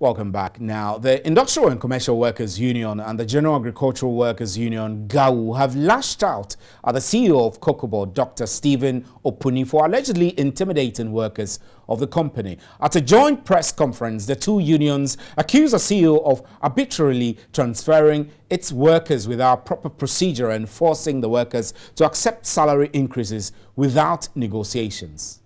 Welcome back. Now, the Industrial and Commercial Workers Union and the General Agricultural Workers Union GAWU have lashed out at the CEO of Cocobod, Dr. Stephen Opuni, for allegedly intimidating workers of the company. At a joint press conference, the two unions accused the CEO of arbitrarily transferring its workers without proper procedure and forcing the workers to accept salary increases without negotiations.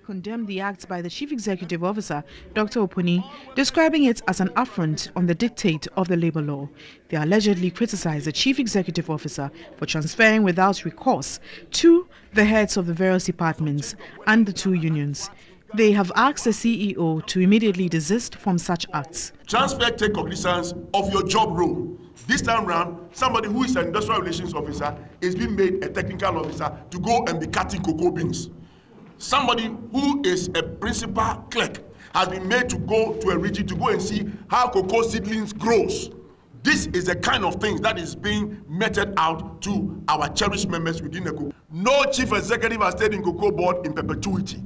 Condemned the act by the Chief Executive Officer, Dr. Opuni, describing it as an affront on the dictate of the labor law. They allegedly criticized the Chief Executive Officer for transferring without recourse to the heads of the various departments and the two unions. They have asked the CEO to immediately desist from such acts. Transfer take cognizance of your job role. This time round, somebody who is an industrial relations officer is being made a technical officer to go and be cutting cocoa beans. Somebody who is a principal clerk has been made to go to a region to go and see how cocoa seedlings grows. This is the kind of things that is being meted out to our cherished members within the cocoa. No chief executive has stayed in Cocoa Board in perpetuity.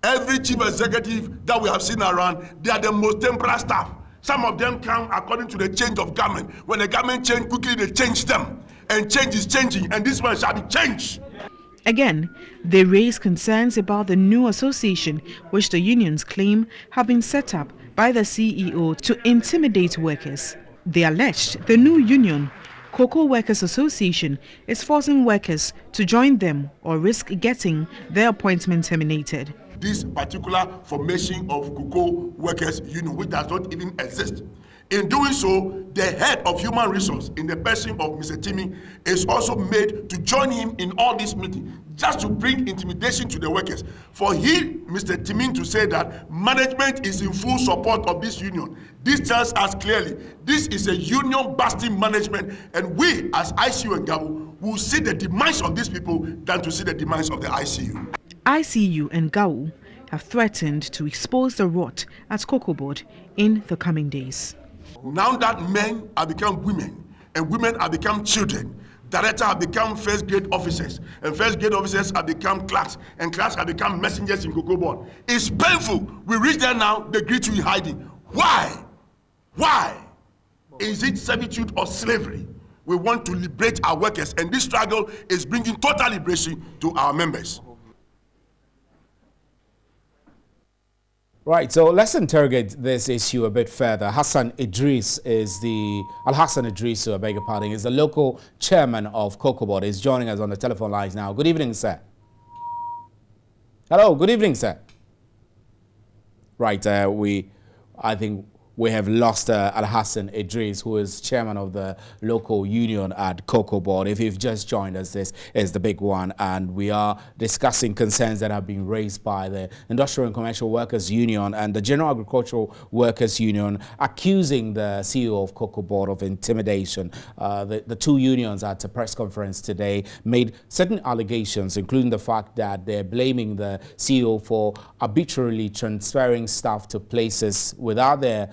Every chief executive that we have seen around, they are the most temporary staff. Some of them come according to the change of government. When the government change quickly, they change them. And change is changing, and this one shall be changed. Again, they raised concerns about the new association which the unions claim have been set up by the CEO to intimidate workers. They alleged the new union, Cocoa Workers Association, is forcing workers to join them or risk getting their appointment terminated. This particular formation of Cocoa Workers Union, which does not even exist. In doing so, the head of human resource in the person of Mr. Timmy is also made to join him in all these meetings, just to bring intimidation to the workers. For he, Mr. Timmy, to say that management is in full support of this union. This tells us clearly, this is a union-busting management, and we as ICU and GAWU will see the demise of these people than to see the demise of the ICU. ICU and GAWU have threatened to expose the rot at Cocobod in the coming days. Now that men have become women and women have become children, directors have become first grade officers and first grade officers have become clerks and clerks have become messengers in Cocoa Board. It's painful. We reach there now, they greet you in hiding. Why? Why? Is it servitude or slavery? We want to liberate our workers, and this struggle is bringing total liberation to our members. Right, so let's interrogate this issue a bit further. Al-Hassan Idris, is the local chairman of Cocobod. He's joining us on the telephone lines now. Good evening, sir. Hello, good evening, sir. Right, I think we have lost Al-Hassan Idris, who is chairman of the local union at Cocobod. If you've just joined us, this is the big one, and we are discussing concerns that have been raised by the Industrial and Commercial Workers Union and the General Agricultural Workers Union, accusing the CEO of Cocobod of intimidation. The two unions at a press conference today made certain allegations, including the fact that they're blaming the CEO for arbitrarily transferring staff to places without their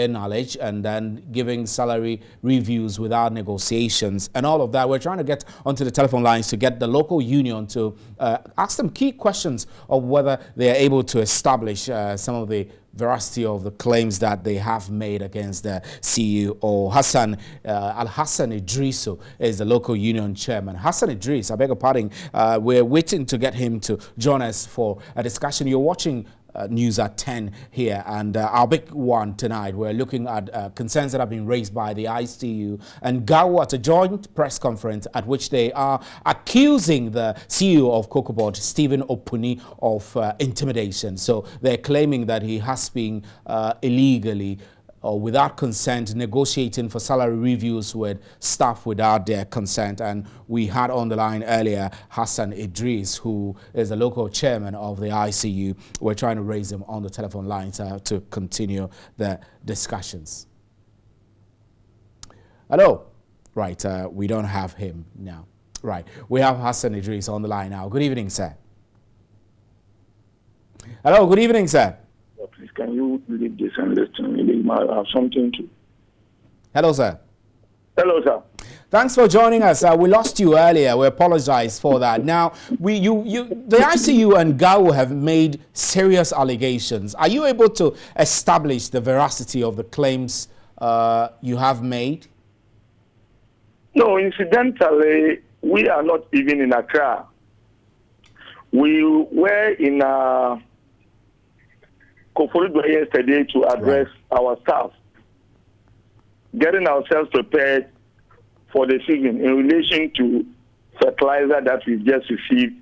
knowledge, and then giving salary reviews without negotiations and all of that. We're trying to get onto the telephone lines to get the local union to ask them key questions of whether they are able to establish some of the veracity of the claims that they have made against the CEO. Al-Hassan Idris is the local union chairman. Hassan Idris, I beg your pardon, we're waiting to get him to join us for a discussion. You're watching News at 10 here, and our big one tonight, we're looking at concerns that have been raised by the ICU and GAWU at a joint press conference at which they are accusing the CEO of Cocobod, Stephen Opuni, of intimidation. So they're claiming that he has been illegally or without consent negotiating for salary reviews with staff without their consent. And we had on the line earlier Hassan Idris, who is the local chairman of the ICU. We're trying to raise him on the telephone line to continue the discussions. Hello. Right, we don't have him now. Right, we have Hassan Idris on the line now. Good evening, sir. Hello, good evening, sir. Please, can you leave this and listen? You might have something to. Hello, sir. Hello, sir. Thanks for joining us. We lost you earlier. We apologize for that. Now, the ICU and GAWU have made serious allegations. Are you able to establish the veracity of the claims you have made? No, incidentally, we are not even in Accra. We were in Cocobod yesterday to address our staff, getting ourselves prepared for the season in relation to fertilizer that we've just received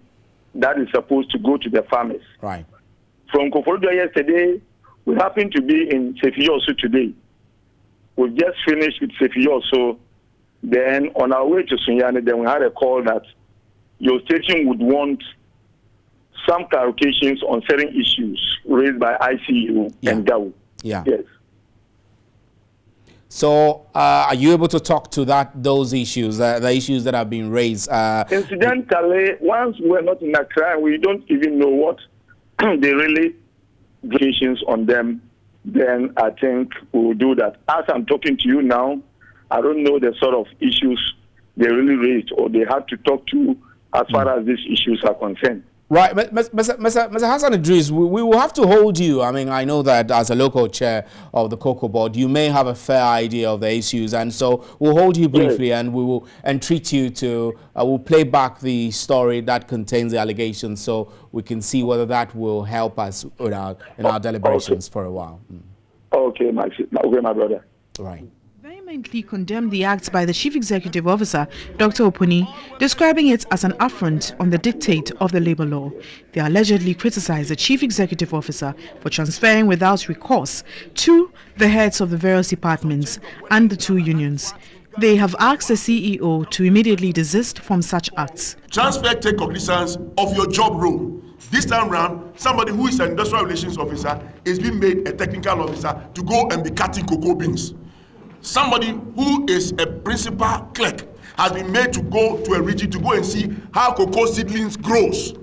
that is supposed to go to the farmers. Right. From Cocobod yesterday, we happen to be in Sefioso today. We've just finished with Sefioso. Then on our way to Sunyani, then we had a call that your station would want some clarifications on certain issues raised by ICU and GAWU. Yeah. Yes. So, are you able to talk to those issues, the issues that have been raised? Incidentally, once we're not in Accra, we don't even know what they really implications on them. Then I think we will do that. As I'm talking to you now, I don't know the sort of issues they really raised or they had to talk to as far as these issues are concerned. Right, Mr. Hassan Idris, we will have to hold you. I mean, I know that as a local chair of the Cocobod, you may have a fair idea of the issues, and so we'll hold you briefly, and we will entreat you to, we'll play back the story that contains the allegations, so we can see whether that will help us in our deliberations for a while. Okay, my brother. Right. Vehemently condemned the acts by the Chief Executive Officer, Dr. Opuni, describing it as an affront on the dictate of the labor law. They allegedly criticized the Chief Executive Officer for transferring without recourse to the heads of the various departments and the two unions. They have asked the CEO to immediately desist from such acts. Transfer take cognizance of your job role. This time round, somebody who is an industrial relations officer is being made a technical officer to go and be cutting cocoa beans. Somebody who is a principal clerk has been made to go to a region to go and see how cocoa seedlings grows.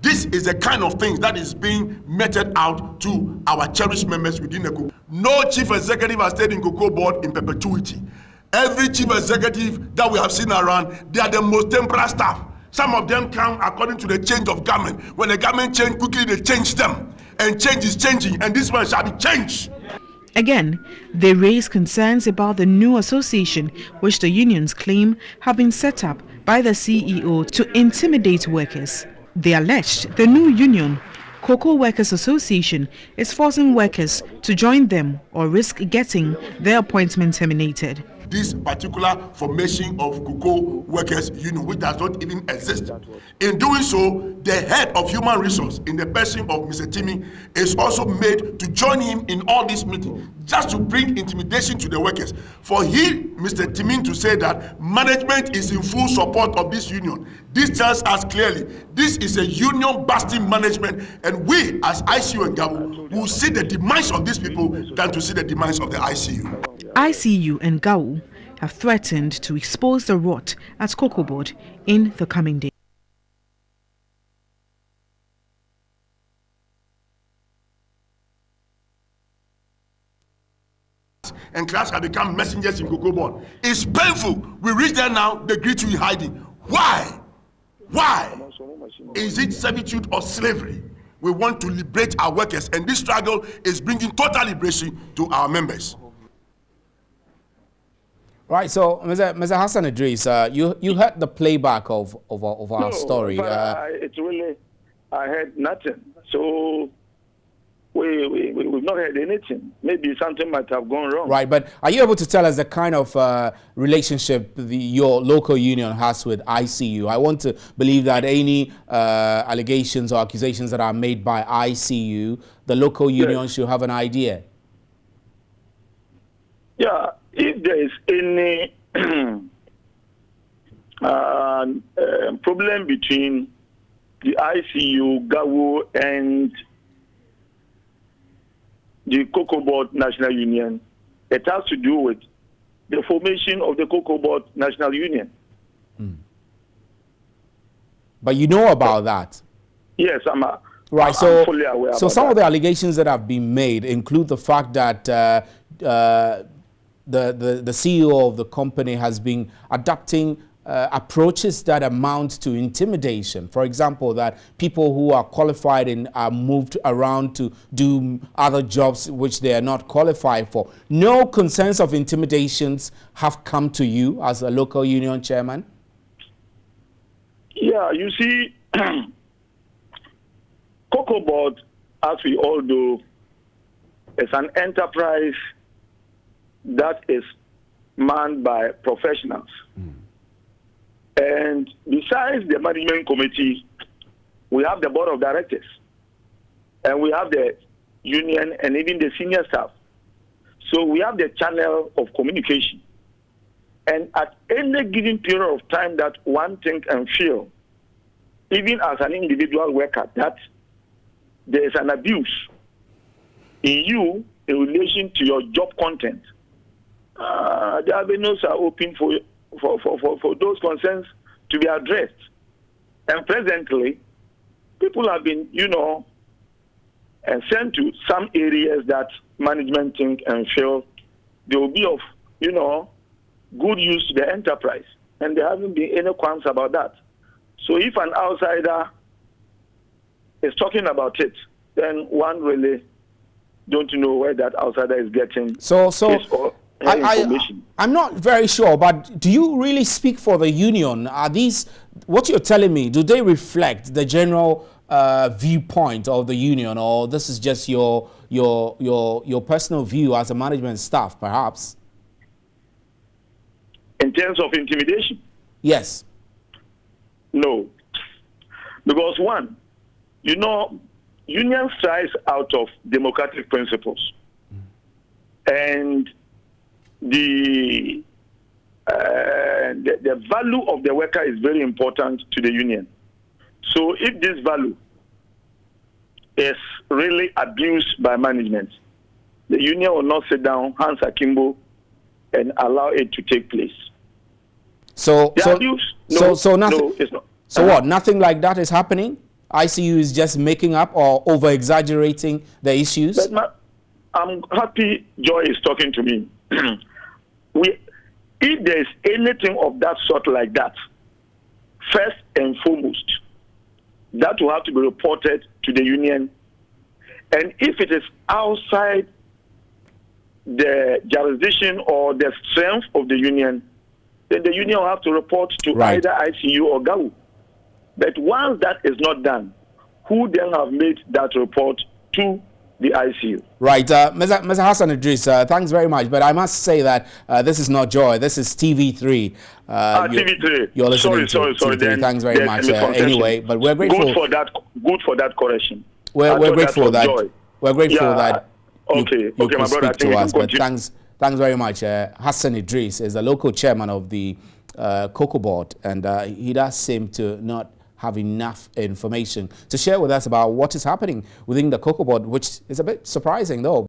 This is the kind of things that is being meted out to our cherished members within the cocoa. No chief executive has stayed in Cocobod in perpetuity. Every chief executive that we have seen around, they are the most temporary staff. Some of them come according to the change of government. When the government change quickly, they change them. And change is changing, and this one shall be changed. Again, they raise concerns about the new association which the unions claim have been set up by the CEO to intimidate workers. They alleged the new union, Cocoa Workers Association, is forcing workers to join them or risk getting their appointment terminated. This particular formation of Cocoa Workers Union, which does not even exist. In doing so, the head of human resource in the person of Mr. Timmy is also made to join him in all these meetings, just to bring intimidation to the workers. For he, Mr. Timmy, to say that management is in full support of this union. This tells us clearly, this is a union-busting management, and we, as ICU and GAWU, will see the demise of these people than to see the demise of the ICU. ICU and GAWU have threatened to expose the rot at Cocobod in the coming days. And class have become messengers in Cocobod. It's painful. We reach there now, they greet you in hiding. Why? Why? Is it servitude or slavery? We want to liberate our workers, and this struggle is bringing total liberation to our members. Right, so Mr. Hassan Idris, you heard the playback of our story. It's really, I heard nothing. So we've not heard anything. Maybe something might have gone wrong. Right, but are you able to tell us the kind of relationship your local union has with ICU? I want to believe that any allegations or accusations that are made by ICU, the local union should have an idea. Yeah. If there is any problem between the ICU, GAWU, and the Cocobod National Union, it has to do with the formation of the Cocobod National Union. But you know about that? Yes, I'm fully aware. So some of the allegations that have been made include the fact that the CEO of the company has been adopting approaches that amount to intimidation. For example, that people who are qualified and are moved around to do other jobs which they are not qualified for. No concerns of intimidations have come to you as a local union chairman? Yeah, you see, Cocobod, as we all know, is an enterprise that is manned by professionals. And besides the management committee, we have the board of directors, and we have the union and even the senior staff. So we have the channel of communication. And at any given period of time that one think and feel, even as an individual worker, that there is an abuse in you in relation to your job content, the avenues are open for those concerns to be addressed. And presently, people have been, sent to some areas that management think and feel they will be of, good use to the enterprise. And there haven't been any qualms about that. So if an outsider is talking about it, then one really don't know where that outsider is getting information. I'm not very sure, but do you really speak for the union? Are these, what you're telling me, do they reflect the general viewpoint of the union, or this is just your personal view as a management staff, perhaps? In terms of intimidation? Yes. No. Because one, union strives out of democratic principles. And the value of the worker is very important to the union. So if this value is really abused by management, the union will not sit down, hands akimbo, and allow it to take place. So nothing. No, it's not. So what? Nothing like that is happening? ICU is just making up or over-exaggerating the issues? But I'm happy Joy is talking to me. If there is anything of that sort like that, first and foremost, that will have to be reported to the union. And if it is outside the jurisdiction or the strength of the union, then the union will have to report to either ICU or GAWU. But once that is not done, who then have made that report to the ICU? Right. Mr. Hassan Idris, thanks very much. But I must say that this is not Joy. This is TV3. TV3. You're listening sorry. TV3. Then, thanks very much. Anyway, but we're grateful. Good for that correction. We're grateful that. We're grateful that. Okay. You my brother. Speak to us. But thanks very much. Hassan Idris is the local chairman of the Cocobod, and he does seem to not have enough information to share with us about what is happening within the Cocobod, which is a bit surprising though.